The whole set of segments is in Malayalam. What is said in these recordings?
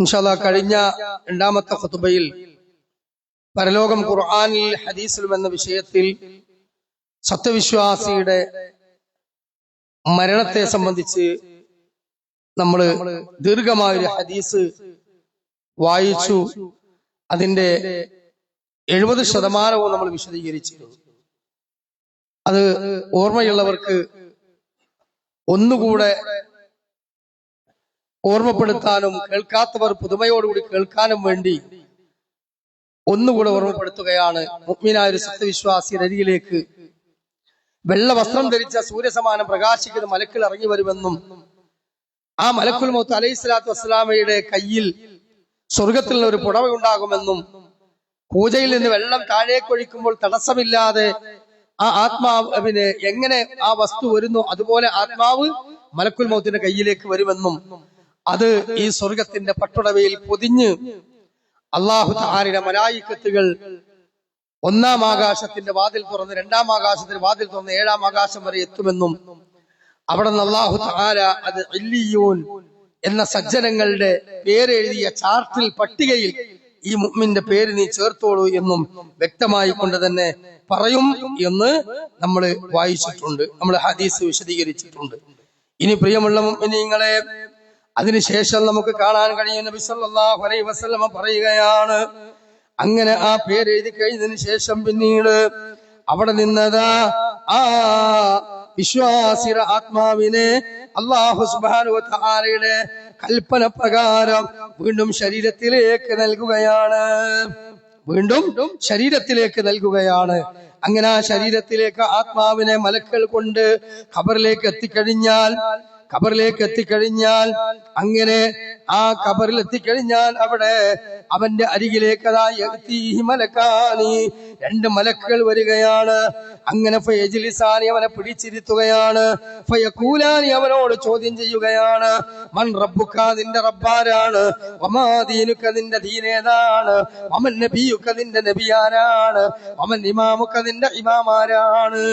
ഇൻഷാല്ലാ കഴിഞ്ഞ രണ്ടാമത്തെ ഖുതുബയിൽ പരലോകം ഖുർആനിൽ ഹദീസിലും എന്ന വിഷയത്തിൽ സത്യവിശ്വാസിയുടെ മരണത്തെ സംബന്ധിച്ച് നമ്മൾ ദീർഘമായൊരു ഹദീസ് വായിച്ചു. അതിന്റെ 70% നമ്മൾ വിശദീകരിച്ചിരുന്നു. അത് ഓർമ്മയുള്ളവർക്ക് ഒന്നുകൂടെ ഓർമ്മപ്പെടുത്താനും കേൾക്കാത്തവർ പുതുമയോടുകൂടി കേൾക്കാനും വേണ്ടി ഒന്നുകൂടെ ഓർമ്മപ്പെടുത്തുകയാണ്. മുഅ്മിനായ ഒരു സത്യവിശ്വാസിയുടെ അരികിലേക്ക് വെള്ള വസ്ത്രം ധരിച്ച സൂര്യസമാനം പ്രകാശിക്കുന്ന മലക്കുകൾ ഇറങ്ങി വരുമെന്നും ആ മലക്കുൽ മൗത്ത് അലൈഹിസ്സലാത്തു വസ്സലാമയുടെ കയ്യിൽ സ്വർഗത്തിൽ നിന്ന് ഒരു പുടവയുണ്ടാകുമെന്നും പൂജയിൽ നിന്ന് വെള്ളം താഴേക്കൊഴിക്കുമ്പോൾ തടസ്സമില്ലാതെ ആ ആത്മാവിന് എങ്ങനെ ആ വസ്തു വരുന്നു അതുപോലെ ആത്മാവ് മലക്കുൽ മൗത്തിന്റെ കയ്യിലേക്ക് വരുമെന്നും അത് ഈ സ്വർഗത്തിന്റെ പട്ടുടവയിൽ പൊതിഞ്ഞ് അല്ലാഹു തആലയുടെ മലായികത്തുകൾ ഒന്നാം ആകാശത്തിന്റെ വാതിൽ തുറന്ന് രണ്ടാം ആകാശത്തിന്റെ വാതിൽ തുറന്ന് ഏഴാം ആകാശം വരെ എത്തുമെന്നും അവിടെ നിന്ന് അല്ലാഹു തആല അത് ഇല്ലിയൂൻ എന്ന സജ്ജനങ്ങളുടെ പേരെഴുതിയ ചാർട്ടിൽ പട്ടികയിൽ ഈ മുഅ്മിന്റെ പേര് നീ ചേർത്തോളൂ എന്നും വ്യക്തമായി കൊണ്ട് തന്നെ പറയും എന്ന് നമ്മൾ വായിച്ചിട്ടുണ്ട്, നമ്മൾ ഹദീസ് വിശദീകരിച്ചിട്ടുണ്ട്. ഇനി പ്രിയമുള്ള മുഅ്മിനീങ്ങളെ, അതിനുശേഷം നമുക്ക് കാണാൻ കഴിയും നബി സല്ലല്ലാഹു അലൈഹി വസല്ലം പറയുകയാണ്, അങ്ങനെ ആ പേര് എഴുതി കഴിഞ്ഞതിന് ശേഷം പിന്നീട് അവിടെ നിന്നതാ ആ വിശ്വാസിയുടെ ആത്മാവിനെ അല്ലാഹു സുബ്ഹാനഹു വ തആലയുടെ കൽപ്പന പ്രകാരം വീണ്ടും ശരീരത്തിലേക്ക് നൽകുകയാണ്. അങ്ങനെ ആ ശരീരത്തിലേക്ക് ആത്മാവിനെ മലക്കുകൾ കൊണ്ട് ഖബറിലേക്ക് എത്തിക്കഴിഞ്ഞാൽ അങ്ങനെ ആ ഖബറിൽ എത്തിക്കഴിഞ്ഞാൽ അവിടെ അവന്റെ അരികിലേക്ക് രണ്ട് മലക്കുകൾ വരികയാണ്. അങ്ങനെ ഫയജ്ലിസാനി അവനെ പിടിച്ചിരുത്തുകയാണ്. ഫയഖൂലാനി അവനോട് ചോദ്യം ചെയ്യുകയാണ്, മൻ റബ്ബുക നിന്റെ റബ്ബാരാണ്, വമാ ദീനുക നിന്റെ ദീൻ ഏതാണ്, വമൻ നബിയുക നിന്റെ നബി ആരാണ്, വമൻ ഇമാമുക നിന്റെ ഇമാമാരാണ്.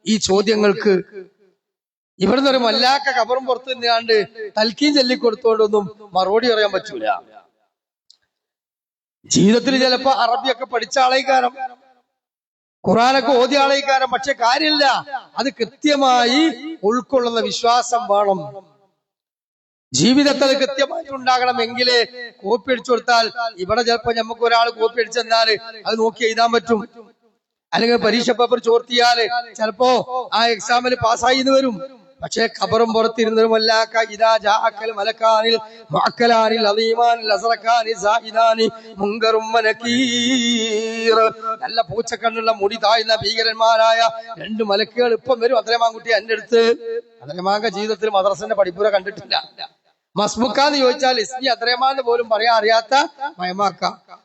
ഈ ചോദ്യങ്ങൾക്ക് ഇവിടുന്ന് ഒരു മല്ലാക്ക ഖബറും പുറത്ത് നിന്നാണ്ട് തൽക്കീം ചൊല്ലിക്കൊടുത്തോണ്ടൊന്നും മറുപടി പറയാൻ പറ്റൂല. ജീവിതത്തിൽ ചിലപ്പോ അറബിയൊക്കെ പഠിച്ച ആളേക്കാരം, ഖുർആനൊക്കെ ഓതിയ ആളേക്കാരം, പക്ഷെ കാര്യമില്ല, അത് കൃത്യമായി ഉൾക്കൊള്ളുന്ന വിശ്വാസം വേണം. ജീവിതത്തിൽ അത് കൃത്യമായിട്ട് ഉണ്ടാകണമെങ്കിലേ കോപ്പി അടിച്ചു കൊടുത്താൽ ഇവിടെ ചിലപ്പോ നമുക്ക് ഒരാൾ കോപ്പി അടിച്ചെന്നാൽ അത് നോക്കി എഴുതാൻ പറ്റും. അല്ലെങ്കിൽ പരീക്ഷ പേപ്പർ ചോർത്തിയാല് ചിലപ്പോ ആ എക്സാമിൽ പാസ്സായി എന്ന് വരും. പക്ഷെ ഖബറും പുറത്തിരുന്നൊരു മല്ലാക്ക ഇദാ ജാഅക്കൽ മലക്കാനിൽ മുഅക്കലാനിൽ അദീമാനിൽ അസ്റകാനി സായിദാനി മുൻകറും വനകീർ. നല്ല പൂച്ചക്കണ്ണുള്ള മുടി താഴ്ന്ന ഭീകരന്മാരായ രണ്ട് മലക്കുകൾ ഇപ്പം വരും. അത്രമാൻകുട്ടി എന്റെ അടുത്ത് അത്രമാങ്ക ജീവിതത്തിൽ മദ്രസന്റെ പഠിപ്പുര കണ്ടിട്ടില്ല. മസ്മുക്കാന്ന് ചോദിച്ചാൽ ഇസ്മി അത്രമാന്ന് പോലും പറയാൻ അറിയാത്ത മയമാക്ക.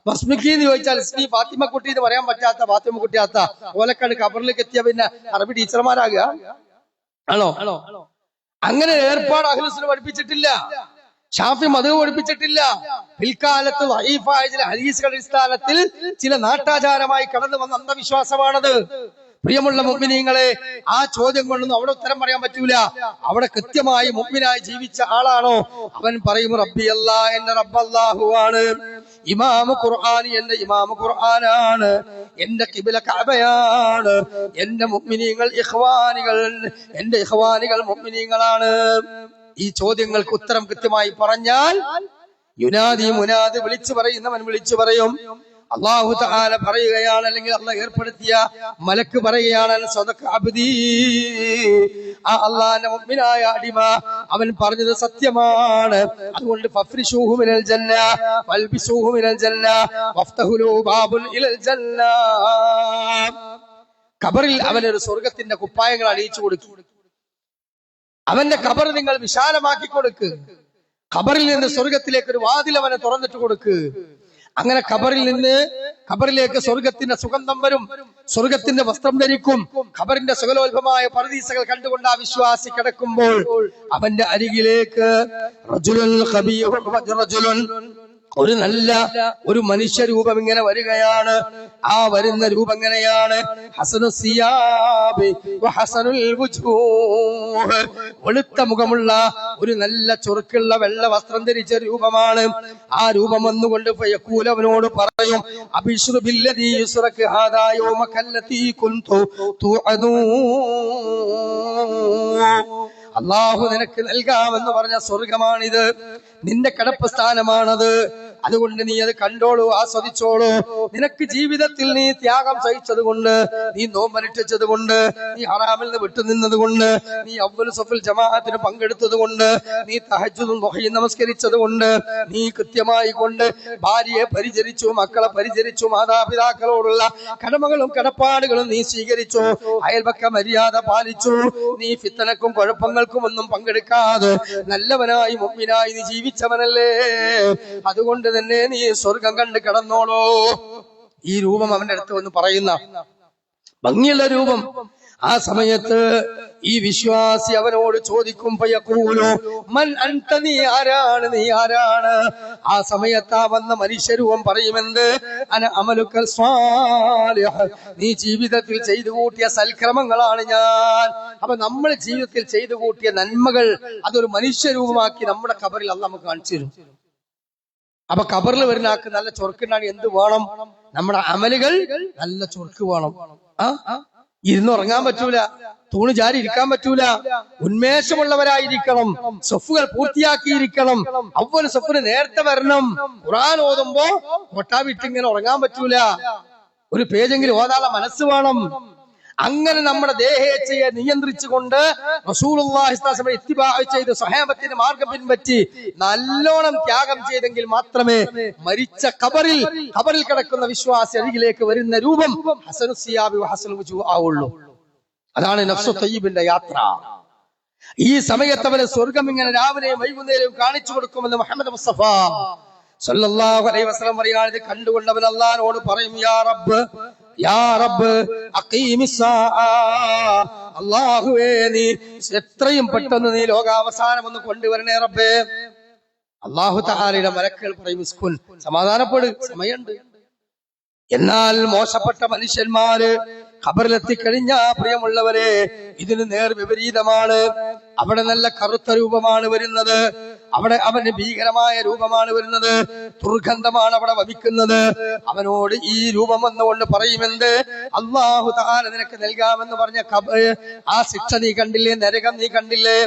മസ്മുക്കി എന്ന് ചോദിച്ചാൽ ഇസ്മി ഫാത്തിമക്കുട്ടി എന്ന് പറയാൻ പറ്റാത്ത ഫാത്തിമക്കുട്ടിയാത്ത ഓലക്കാട് ഖബറിലേക്ക് എത്തിയ പിന്നെ അറബി ടീച്ചർമാരാകുക ആണോ? അങ്ങനെ ഏർപ്പാട് അഹ്ലുസുന്ന പഠിപ്പിച്ചിട്ടില്ല, ഷാഫി മദ്ഹബ് പഠിപ്പിച്ചിട്ടില്ല. പിൽക്കാലത്ത് ദഈഫായ ചില ഹദീസുകളുടെ അടിസ്ഥാനത്തിൽ ചില നാട്ടാചാരമായി കടന്നു വന്ന അന്ധവിശ്വാസമാണത്. പ്രിയമുള്ള മുഅ്മിനീങ്ങളെ, ആ ചോദ്യം കൊണ്ടൊന്നും അവിടെ ഉത്തരം പറയാൻ പറ്റൂല. അവിടെ കൃത്യമായി മുഅ്മിനായി ജീവിച്ച ആളാണോ അവൻ പറയും റബ്ബി അല്ലാഹ്, എന്റെ റബ്ബ് അല്ലാഹുവാണ്, ഇമാമു ഖുർആൻ എന്റെ ഇമാമു ഖുർആനാണ്, എന്റെ ഖിബ്ല കഅബയാണ്, എന്റെ മുഅ്മിനീങ്ങൾ ഇഖ്വാനികൾ എന്റെ ഇഖ്വാനികൾ മുഅ്മിനീങ്ങളാണ്. ഈ ചോദ്യങ്ങൾക്ക് ഉത്തരം കൃത്യമായി പറഞ്ഞാൽ യുനാദി മുനാദി വിളിച്ചു പറയുന്നവൻ വിളിച്ചു പറയും. അല്ലാഹു തആല പറയുകയാണ്, അല്ലെങ്കിൽ അല്ലാഹ് ഏർപ്പെടുത്തിയ മലക്ക് പറയുകയാണ്, സദഖ അബ്ദി, ആ അല്ലാഹുവിന്റെ മുഅ്മിനായ അടിമ അവൻ പറഞ്ഞത് സത്യമാണ്. അതുകൊണ്ട് ഫഫ്രിശൂഹു മിനൽ ജന്ന വൽബിസൂഹു മിനൽ ജന്ന വഫ്തഹു ബാബുൻ ഇലൽ ജന്ന. ഖബറിൽ അവനൊരു സ്വർഗ്ഗത്തിന്റെ കുപ്പായങ്ങൾ അണിയിച്ചു കൊടുക്കും. അവന്റെ ഖബർ നിങ്ങൾ വിശാലമാക്കി കൊടുക്ക്. ഖബറിൽ നിന്ന് സ്വർഗ്ഗത്തിലേക്ക് ഒരു വാതിൽ അവനെ തുറന്നിട്ട് കൊടുക്ക്. അങ്ങനെ ഖബറിലേക്ക് സ്വർഗത്തിന്റെ സുഗന്ധം വരും, സ്വർഗത്തിന്റെ വസ്ത്രം ധരിക്കും. ഖബറിന്റെ സുഖലോൽഭമായ പർദീസകൾ കണ്ടുകൊണ്ട് ആ വിശ്വാസി കിടക്കുമ്പോൾ അവന്റെ അരികിലേക്ക് ഒരു നല്ല ഒരു മനുഷ്യരൂപം ഇങ്ങനെ വരികയാണ്. ആ വരുന്ന രൂപം എങ്ങനെയാണ്? ഹസനു സിയാബി വഹസനുൽ വുജൂഹ്, വെളുത്ത മുഖമുള്ള ഒരു നല്ല ചുറുക്കുള്ള വെള്ള വസ്ത്രം ധരിച്ച രൂപമാണ്. ആ രൂപം വന്നുകൊണ്ട് ഫയഖൂൽ, അവനോട് പറയും, അബിശ്റു ബില്ലദീ യുസ്റക ഹാദാ യൗമകല്ലതീ കുൻതു തുഅദൂൻ, അല്ലാഹു നിനക്ക് നൽകാമെന്ന് പറഞ്ഞ സ്വർഗമാണിത്, നിന്റെ കടപ്പ് സ്ഥാനമാണത്. അതുകൊണ്ട് നീ അത് കണ്ടോളൂ, ആസ്വദിച്ചോളൂ. നിനക്ക് ജീവിതത്തിൽ നീ ത്യാഗം സഹിച്ചത് കൊണ്ട്, നീ നോമ്പനുഷ്ഠിച്ചത് കൊണ്ട്, നീ ഹറാമിൽ നിന്ന് വിട്ടുനിന്നത് കൊണ്ട്, നീ അവ്വൽ സഫൽ ജമാഅത്തിന് പങ്കെടുത്തത് കൊണ്ട്, നീ തഹജ്ജുദും ദുഹയും നമസ്കരിച്ചത് കൊണ്ട്, നീ കൃത്യമായി കൊണ്ട് ഭാര്യയെ പരിചരിച്ചു, മക്കളെ പരിചരിച്ചു, മാതാപിതാക്കളോടുള്ള കടമകളും കടപ്പാടുകളും നീ സ്വീകരിച്ചു, അയൽപക്ക മര്യാദ പാലിച്ചു, നീ ഫിത്തനക്കും കുഴപ്പങ്ങൾക്കും ഒന്നും പങ്കെടുക്കാതെ നല്ലവനായി മുഅ്മിനായി നീ ജീവിച്ചവനല്ലേ. അതുകൊണ്ട് തന്നെ നീ സ്വർഗം കണ്ട് കിടന്നോളൂ. ഈ രൂപം അവന്റെ അടുത്ത് വന്ന് പറയുന്ന ഭംഗിയുള്ള രൂപം. ആ സമയത്ത് ഈ വിശ്വാസി അവനോട് ചോദിക്കും, ഫയഖൂലു മൻ അൻത, നീ ആരാണ്, നീ ആരാണ്? ആ സമയത്ത് ആ വന്ന മനുഷ്യരൂപം പറയുമെന്ത്? അന അമലുക്കൽ സ്വാലിഹ്, നീ ജീവിതത്തിൽ ചെയ്തു കൂട്ടിയ സൽക്രമങ്ങളാണ് ഞാൻ. അപ്പൊ നമ്മൾ ജീവിതത്തിൽ ചെയ്തു കൂട്ടിയ നന്മകൾ അതൊരു മനുഷ്യരൂപമാക്കി നമ്മുടെ ഖബറിൽ അല്ലാഹ് നമുക്ക് കാണിച്ചു തരും. അപ്പൊ ഖബറിൽ വരുന്ന ആൾക്ക് നല്ല ചൊറുക്കുണ്ടാണ്. എന്ത് വേണം? നമ്മുടെ അമലുകൾ നല്ല ചൊറുക്ക് വേണം. ഇരുന്നുറങ്ങാൻ പറ്റൂല, തൂണ് ചാരി ഇരിക്കാൻ പറ്റൂല, ഉന്മേഷമുള്ളവരായിരിക്കണം, സഫുകൾ പൂർത്തിയാക്കിയിരിക്കണം, അവ്വൽ സഫിന് നേരത്തെ വരണം. ഖുർആൻ ഓതുമ്പോ കൊട്ടാവിട്ടിങ്ങനെ ഉറങ്ങാൻ പറ്റൂല, ഒരു പേജെങ്കിലും ഓതാനുള്ള മനസ്സ് വേണം. അങ്ങനെ നമ്മുടെ ദേഹേച്ഛയെ നിയന്ത്രിച്ചുകൊണ്ട് റസൂലുള്ളാഹി സ്വല്ലല്ലാഹു അലൈഹി വസല്ലം ഇത്തിബാഅ് ചെയ്ത് സ്വഹാബത്തിന്റെ മാർഗ്ഗം പിൻപറ്റി നല്ലോണം ത്യാഗം ചെയ്തെങ്കിൽ മാത്രമേ മരിച്ച ഖബറിൽ കിടക്കുന്ന വിശ്വാസി അരികിലേക്ക് വരുന്ന രൂപം ഹസനു സിയാബി വഹസനുൽ വുജൂഹ് ആവുള്ളൂ. അതാണ് നഫ്സു തയ്യിബിന്റെ യാത്ര. ഈ സമയത്ത് അവന് സ്വർഗം ഇങ്ങനെ രാവിലെയും വൈകുന്നേരവും കാണിച്ചു കൊടുക്കുമെന്ന് മുഹമ്മദ് മുസ്തഫ സല്ലല്ലാഹു അലൈഹി വസല്ലം പറയുകയാണ്. ഇത് കണ്ടുകൊണ്ടവൻ അല്ലാഹുവോട് പറയും, യാ റബ്ബ്, യാ റബ്ബ് അഖീമിസ്സാഅ, അല്ലാഹുവേ നീ എത്രയും പെട്ടെന്ന് നീ ലോകാവസാനം ഒന്ന് കൊണ്ടുവരണേ റബ്ബേ. അല്ലാഹു തആലയുടെ മലക്കുകൾ പറയും, ഇസ്കുൻ, സമാധാനപ്പെട്, സമയമുണ്ട്. എന്നാൽ മോശപ്പെട്ട മനുഷ്യന്മാര് ഖബറിലെത്തിക്കഴിഞ്ഞ പ്രിയമുള്ളവരെ ഇതിന് നേർ വിപരീതമാണ്. അവിടെ നല്ല കറുത്ത രൂപമാണ് വരുന്നത്, അവിടെ അവന് ഭീകരമായ രൂപമാണ് വരുന്നത്, ദുർഗന്ധമാണ് അവിടെ വമിക്കുന്നത്. അവനോട് ഈ രൂപം വന്നുകൊണ്ട് പറയുമെന്ത്? അല്ലാഹു തആല നിനക്ക് നൽകാമെന്ന് പറഞ്ഞ ആ ശിക്ഷ നീ കണ്ടില്ലേ, നരകം നീ കണ്ടില്ലേ?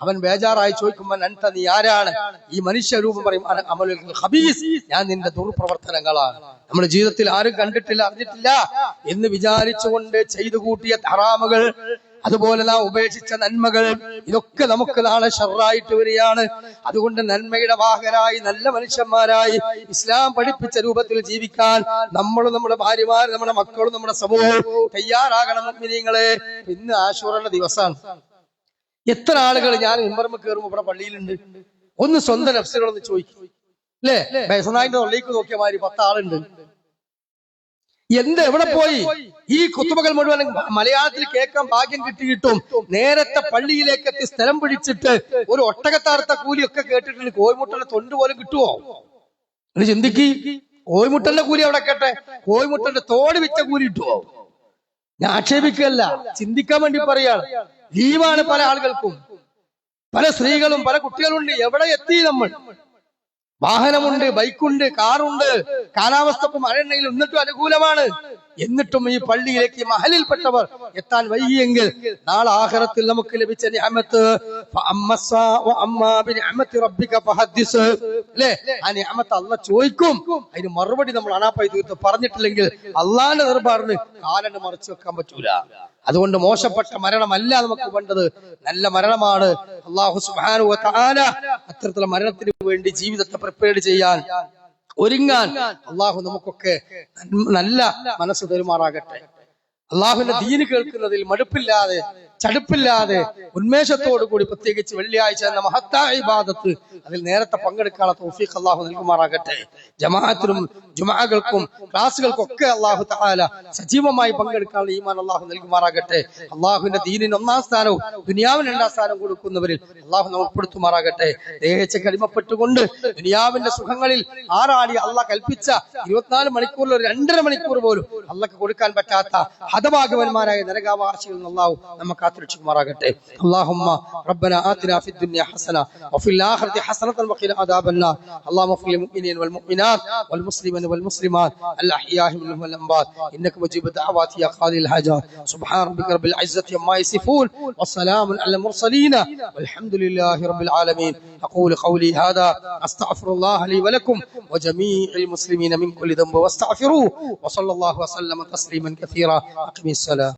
അവൻ ബേജാറായി ചോദിക്കുമ്പോൾ അൻത, നീ ആരാണ്? ഈ മനുഷ്യരൂപം പറയും, അമലുൽ ഖബീസ്, ഞാൻ നിന്റെ ദുർപ്രവർത്തനങ്ങളാണ്. നമ്മുടെ ജീവിതത്തിൽ ആരും കണ്ടിട്ടില്ല, അറിഞ്ഞിട്ടില്ല എന്ന് വിചാരിച്ചുകൊണ്ട് ചെയ്തു കൂട്ടിയ ഹറാമുകൾ, അതുപോലെ നാം ഉപേക്ഷിച്ച നന്മകൾ, ഇതൊക്കെ നമുക്ക് നാളെ ഷർറായിട്ട് വരികയാണ്. അതുകൊണ്ട് നന്മയുടെ വാഹകരായി, നല്ല മനുഷ്യന്മാരായി, ഇസ്ലാം പഠിപ്പിച്ച രൂപത്തിൽ ജീവിക്കാൻ നമ്മളും നമ്മുടെ ഭാര്യമാരും നമ്മുടെ മക്കളും നമ്മുടെ സമൂഹവും തയ്യാറാകണം. മുഅ്മിനീങ്ങളെ, ഇന്ന് ആശൂറയുടെ ദിവസമാണ്. എത്ര ആളുകൾ ഞാൻ മിമ്പറിൽ കയറുമ്പോൾ ഇവിടെ പള്ളിയിലുണ്ട്, ഒന്ന് സ്വന്തം നഫ്സുകളൊന്ന് ചോദിക്കും അല്ലേ? ബൈസനായിന്റെ തൊള്ളിക്ക് നോക്കിയ മാതിരി 10 ആളുണ്ട്. എവിടെ പോയി? ഈ കുത്തുബകൾ മുഴുവൻ മലയാളത്തിൽ കേൾക്കാൻ ഭാഗ്യം കിട്ടിയിട്ടും നേരത്തെ പള്ളിയിലേക്ക് എത്തി സ്ഥലം പിടിച്ചിട്ട് ഒരു ഒട്ടകത്താർത്ത കൂലിയൊക്കെ കേട്ടിട്ടുണ്ട്. കോഴിമുട്ടന്റെ തൊണ്ട് പോലും കിട്ടുവോ? എന്ന് ചിന്തിക്ക്. കോഴിമുട്ടന്റെ കൂലി അവിടെ കേട്ടെ, കോഴിമുട്ടന്റെ തോട് വിറ്റ കൂലി കിട്ടുവോ? ഞാൻ ആക്ഷേപിക്കുകയല്ല, ചിന്തിക്കാൻ വേണ്ടി പറയാണ്. ലീവാണ് പല ആളുകൾക്കും, പല സ്ത്രീകളും പല കുട്ടികളുണ്ട്. എവിടെ എത്തി നമ്മൾ? വാഹനമുണ്ട്, ബൈക്കുണ്ട്, കാറുണ്ട്, കാലാവസ്ഥ മഴയുണ്ടെങ്കിൽ എന്നിട്ടും അനുകൂലമാണ്. എന്നിട്ടും ഈ പള്ളിയിലേക്ക് മഹലിൽപ്പെട്ടവർ എത്താൻ വൈകിയെങ്കിൽ നാളെ ആഖിറത്തിൽ നമുക്ക് ലഭിച്ച നിഅമത്ത് അല്ലേ? ആ നിഅമത്ത് അല്ലാഹ് ചോദിക്കും. അതിന് മറുപടി നമ്മൾ അനാപ്പായി തീർത്ത് പറഞ്ഞിട്ടില്ലെങ്കിൽ അള്ളാന്റെ ദർബാറിന് കാലണ്ട് മറിച്ചു വെക്കാൻ പറ്റൂല. അതുകൊണ്ട് മോശപ്പെട്ട മരണമല്ല നമുക്ക് വേണ്ടത്, നല്ല മരണമാണ്. അല്ലാഹു സുബ്ഹാനഹു വ തആല അത്തരത്തിലുള്ള മരണത്തിന് വേണ്ടി ജീവിതത്തെ പ്രിപ്പയർ ചെയ്യാൻ, ഒരുങ്ങാൻ അള്ളാഹു നമുക്കൊക്കെ നല്ല മനസ്സ് തരുമാറാകട്ടെ. അള്ളാഹുവിന്റെ ദീന് കേൾക്കുന്നതിൽ മടുപ്പില്ലാതെ ചടുപ്പില്ലാതെ ഉന്മേഷത്തോടു കൂടി പ്രത്യേകിച്ച് വെള്ളിയാഴ്ച എന്ന മഹത്തായ ഇബാദത്ത് അതിൽ നേരത്തെ പങ്കെടുക്കാനുള്ള തൗഫീഖ് അള്ളാഹു നൽകുമാറാകട്ടെ. ജമാഅത്തിനും ജുമാഅകൾക്കും ക്ലാസുകൾക്കും ഒക്കെ അള്ളാഹു തആല സജീവമായി പങ്കെടുക്കാനുള്ള ഈമാൻ അള്ളാഹു നൽകുമാറാകട്ടെ. അള്ളാഹുവിന്റെ ദീനിന് 1-ാം സ്ഥാനവും ദുനിയാവിന് 2-ാം സ്ഥാനവും കൊടുക്കുന്നവരിൽ അള്ളാഹു നമ്മൾ ഉൾപ്പെടുത്തുമാറാകട്ടെ. ദേഹിച്ച് കടിമപ്പെട്ടുകൊണ്ട് ദുനിയാവിന്റെ സുഖങ്ങളിൽ ആറാടി അള്ളാഹ് കൽപ്പിച്ച 24 മണിക്കൂറിൽ ഒരു 2.5 മണിക്കൂർ പോലും അള്ളാഹ്ക്ക് കൊടുക്കാൻ പറ്റാത്ത ഹതഭാഗ്യവാന്മാരായ നരകാവകാശികളിൽ നിന്ന് അള്ളാഹു നമുക്ക് കാത്തുരക്ഷിക്കുമാറാകട്ടെ. അല്ലാഹുമ്മ റബ്ബനാ ആതിനാ ഫിദ് ദുനിയ ഹസന വഫിൽ ആഖിറതി ഹസനതൻ വഖിനാ അദാബന്നാർ. അല്ലാഹുമ്മ ഫിൽ മുഅ്മിനീന വൽ മുഅ്മിനാത് വൽ മുസ്ലിമീന വൽ മുസ്ലിമാത് അൽ അഹ്യാഇ മിൻഹും വൽ അംവാത് ഇന്നക മുജീബു ദഅവാതി യാ ഖാദിൽ ഹാജാത്. സുബ്ഹാന റബ്ബിക റബ്ബിൽ ഇസ്സതി അമ്മാ യസിഫൂൻ വസ്സലാമുൻ അലൽ മുർസലീൻ വൽഹംദുലില്ലാഹി റബ്ബിൽ ആലമീൻ. അഖൂലു ഖൗലി ഹാദാ അസ്തഗ്ഫിറുല്ലാഹ ലി വലക്കും വജമീഇൽ മുസ്ലിമീന മിൻ കുല്ലി ദംബ വസ്തഗ്ഫിറൂഹു വസല്ലല്ലാഹു വസല്ലമ തസ്ലീമൻ കസീറാ. അഖിമിസ് സലാം.